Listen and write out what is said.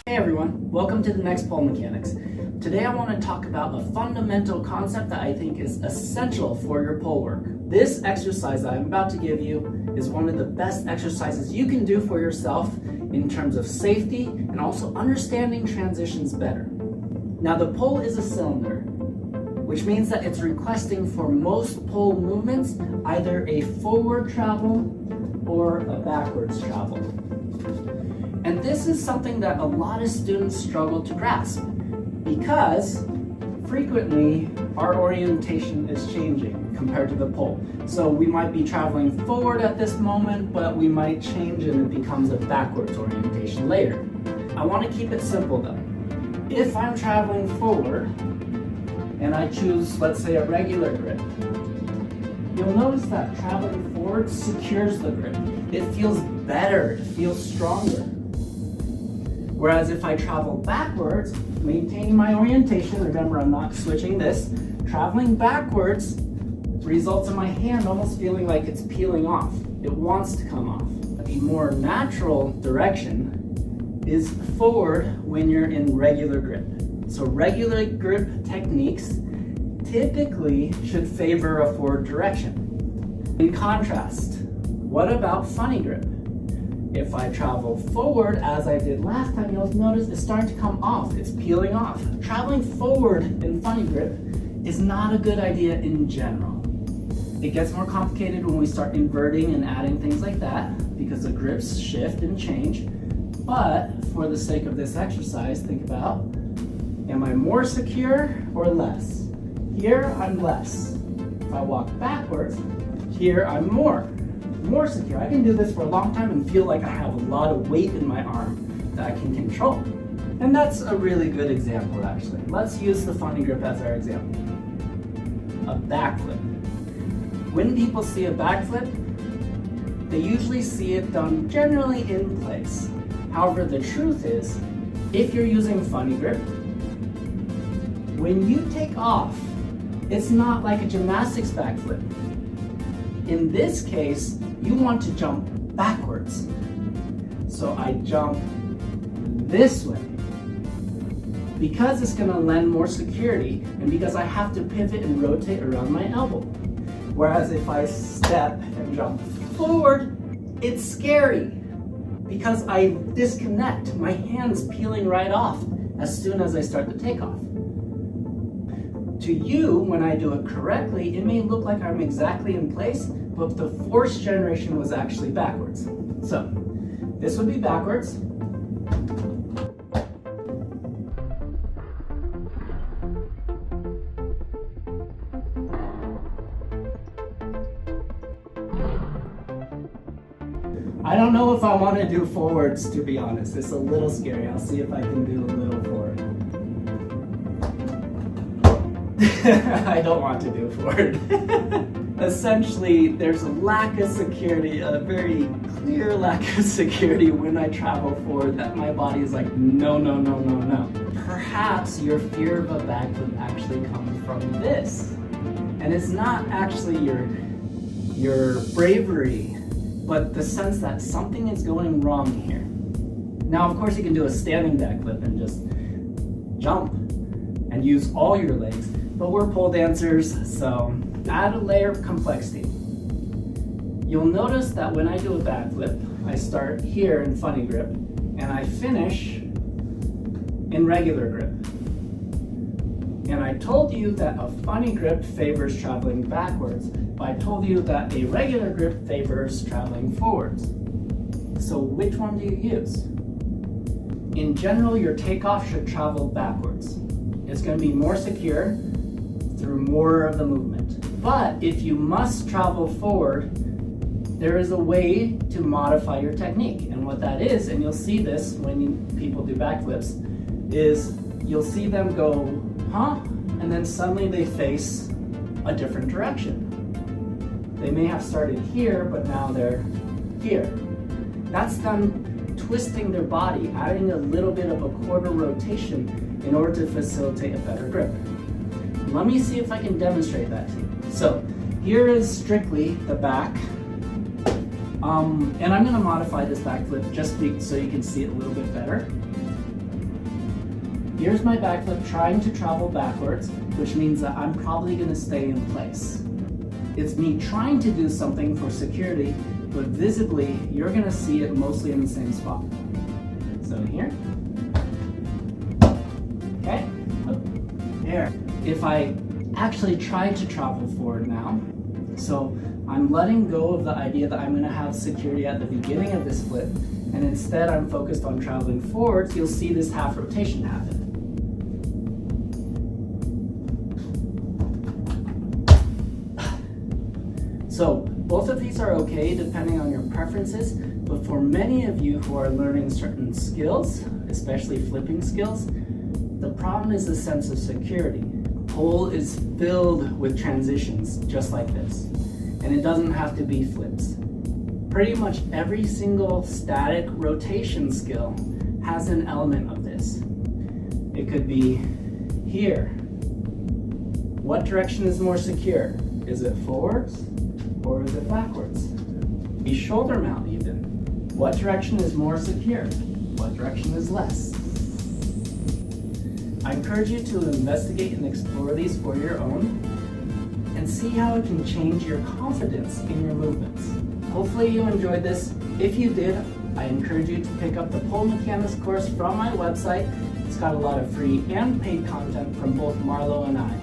Hey everyone, welcome to the next pole mechanics. Today I want to talk about a fundamental concept that I think is essential for your pole work. This exercise that I'm about to give you is one of the best exercises you can do for yourself in terms of safety and also understanding transitions better. Now the pole is a cylinder, which means that it's requesting for most pole movements either a forward travel or a backwards travel. And this is something that a lot of students struggle to grasp because frequently our orientation is changing compared to the pole. So we might be traveling forward at this moment, but we might change and it becomes a backwards orientation later. I want to keep it simple though. If I'm traveling forward and I choose, let's say, a regular grip, you'll notice that traveling forward secures the grip. It feels better, it feels stronger. Whereas if I travel backwards, maintaining my orientation, remember I'm not switching this, traveling backwards results in my hand almost feeling like it's peeling off. It wants to come off. The more natural direction is forward when you're in regular grip. So regular grip techniques typically should favor a forward direction. In contrast, what about funny grip? If I travel forward, as I did last time, you'll notice it's starting to come off. It's peeling off. Traveling forward in funny grip is not a good idea in general. It gets more complicated when we start inverting and adding things like that because the grips shift and change. But for the sake of this exercise, think about, am I more secure or less? Here, I'm less. If I walk backwards, here, I'm more secure. I can do this for a long time and feel like I have a lot of weight in my arm that I can control. And that's a really good example actually. Let's use the funny grip as our example. A backflip. When people see a backflip, they usually see it done generally in place. However, the truth is, if you're using funny grip, when you take off, it's not like a gymnastics backflip. In this case, you want to jump backwards. So I jump this way. Because it's going to lend more security and because I have to pivot and rotate around my elbow. Whereas if I step and jump forward, it's scary because I disconnect. My hand's peeling right off as soon as I start the takeoff. To you, when I do it correctly, it may look like I'm exactly in place, but the force generation was actually backwards. So, this would be backwards. I don't know if I want to do forwards, to be honest. It's a little scary. I'll see if I can do a little forward. I don't want to do forward. Essentially, there's a lack of security, a very clear lack of security when I travel forward that my body is like, no, no, no, no, no. Perhaps your fear of a backflip actually comes from this. And it's not actually your bravery, but the sense that something is going wrong here. Now, of course, you can do a standing backflip and just jump and use all your legs. But we're pole dancers, so add a layer of complexity. You'll notice that when I do a backflip, I start here in funny grip, and I finish in regular grip. And I told you that a funny grip favors traveling backwards, but I told you that a regular grip favors traveling forwards. So which one do you use? In general, your takeoff should travel backwards. It's going to be more secure through more of the movement. But if you must travel forward, there is a way to modify your technique. And what that is, and you'll see this when people do backflips, is you'll see them go, huh? And then suddenly they face a different direction. They may have started here, but now they're here. That's them twisting their body, adding a little bit of a quarter rotation in order to facilitate a better grip. Let me see if I can demonstrate that to you. So here is strictly the back. And I'm going to modify this backflip just so you can see it a little bit better. Here's my backflip trying to travel backwards, which means that I'm probably going to stay in place. It's me trying to do something for security, but visibly you're going to see it mostly in the same spot. So here. Okay. There. If I actually try to travel forward now, so I'm letting go of the idea that I'm going to have security at the beginning of this flip, and instead I'm focused on traveling forwards, you'll see this half rotation happen. So both of these are okay depending on your preferences, but for many of you who are learning certain skills, especially flipping skills, the problem is the sense of security. Pole is filled with transitions just like this, and it doesn't have to be flips. Pretty much every single static rotation skill has an element of this. It could be here. What direction is more secure? Is it forwards or is it backwards? A shoulder mount even. What direction is more secure? What direction is less? I encourage you to investigate and explore these for your own and see how it can change your confidence in your movements. Hopefully you enjoyed this. If you did, I encourage you to pick up the Pole Mechanics course from my website. It's got a lot of free and paid content from both Marlo and I.